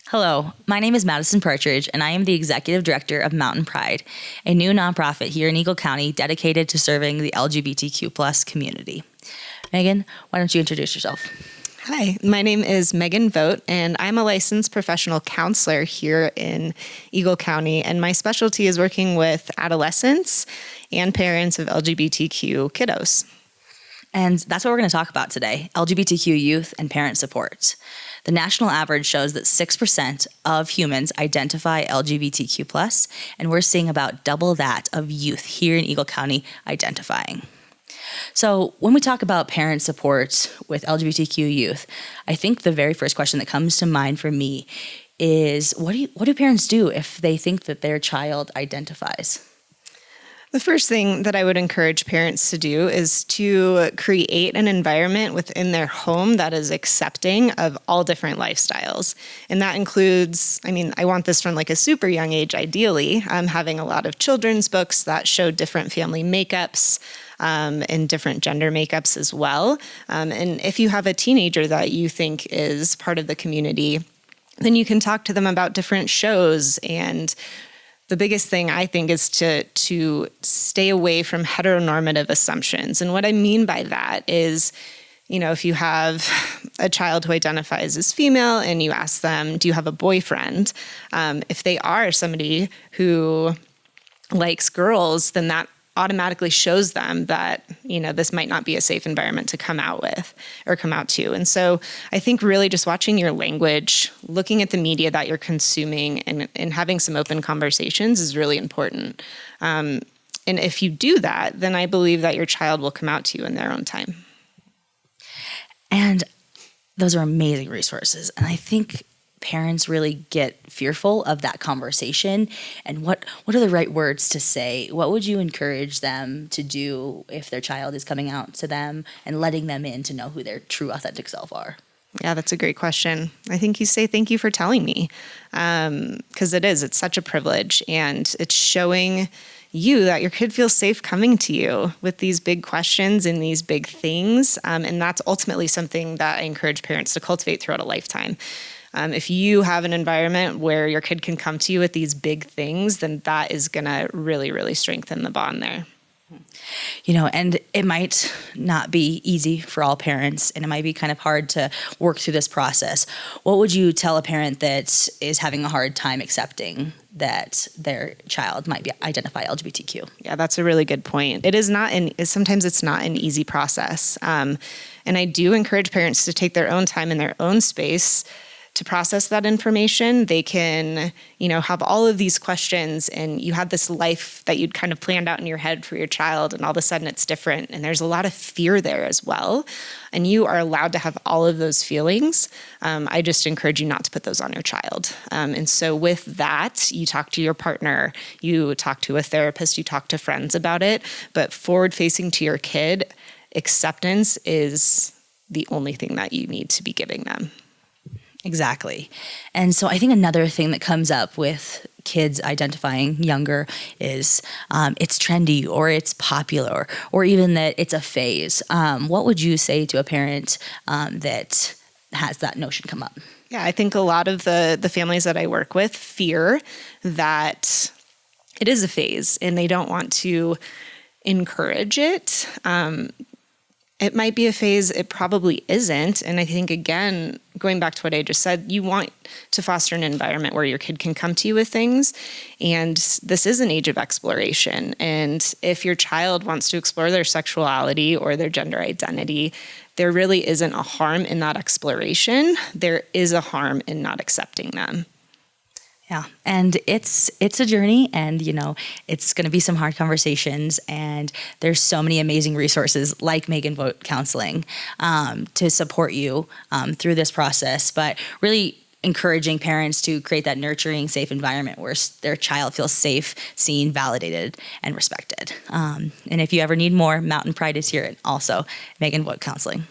Hello, my name is Madison Partridge, and I am the Executive Director of Mountain Pride, a new nonprofit here in Eagle County dedicated to serving the LGBTQ plus community. Megan, why don't you introduce yourself? Hi, my name is Megan Vogt, and I'm a licensed professional counselor here in Eagle County, and my specialty is working with adolescents and parents of LGBTQ kiddos. And that's what we're going to talk about today, LGBTQ youth and parent support. The national average shows that 6% of humans identify LGBTQ+, and we're seeing about double that of youth here in Eagle County identifying. So when we talk about parent support with LGBTQ youth, I think the very first question that comes to mind for me is, what do parents do if they think that their child identifies? The first thing that I would encourage parents to do is to create an environment within their home that is accepting of all different lifestyles. And that includes, I want this from like a super young age, ideally, having a lot of children's books that show different family makeups, and different gender makeups as well. And if you have a teenager that you think is part of the community, then you can talk to them about different shows. And the biggest thing, I think, is to stay away from heteronormative assumptions. And what I mean by that is, if you have a child who identifies as female and you ask them, do you have a boyfriend? If they are somebody who likes girls, then that automatically shows them that, this might not be a safe environment to come out with or come out to. And so I think really just watching your language, looking at the media that you're consuming and having some open conversations is really important. And if you do that, then I believe that your child will come out to you in their own time. And those are amazing resources. And I think parents really get fearful of that conversation. And what are the right words to say? What would you encourage them to do if their child is coming out to them and letting them in to know who their true, authentic self are? Yeah, that's a great question. I think you say, thank you for telling me, because it's such a privilege, and it's showing you that your kid feels safe coming to you with these big questions and these big things. And that's ultimately something that I encourage parents to cultivate throughout a lifetime. If you have an environment where your kid can come to you with these big things, then that is going to really, really strengthen the bond there. And it might not be easy for all parents, and it might be kind of hard to work through this process. What would you tell a parent that is having a hard time accepting that their child might identify LGBTQ? Yeah, that's a really good point. Sometimes it's not an easy process. And I do encourage parents to take their own time in their own space to process that information. They can, have all of these questions, and you have this life that you'd kind of planned out in your head for your child, and all of a sudden it's different. And there's a lot of fear there as well. And you are allowed to have all of those feelings. I just encourage you not to put those on your child. And so with that, you talk to your partner, you talk to a therapist, you talk to friends about it. But forward facing to your kid, acceptance is the only thing that you need to be giving them. Exactly. And so I think another thing that comes up with kids identifying younger is it's trendy, or it's popular, or even that it's a phase. What would you say to a parent that has that notion come up? Yeah, I think a lot of the families that I work with fear that it is a phase, and they don't want to encourage it. It might be a phase, it probably isn't. And I think, again, going back to what I just said, you want to foster an environment where your kid can come to you with things. And this is an age of exploration. And if your child wants to explore their sexuality or their gender identity, there really isn't a harm in that exploration. There is a harm in not accepting them. Yeah, and it's a journey, and it's going to be some hard conversations, and there's so many amazing resources like Megan Vogt Counseling to support you through this process, but really encouraging parents to create that nurturing, safe environment where their child feels safe, seen, validated, and respected. And if you ever need more, Mountain Pride is here, and also Megan Vogt Counseling.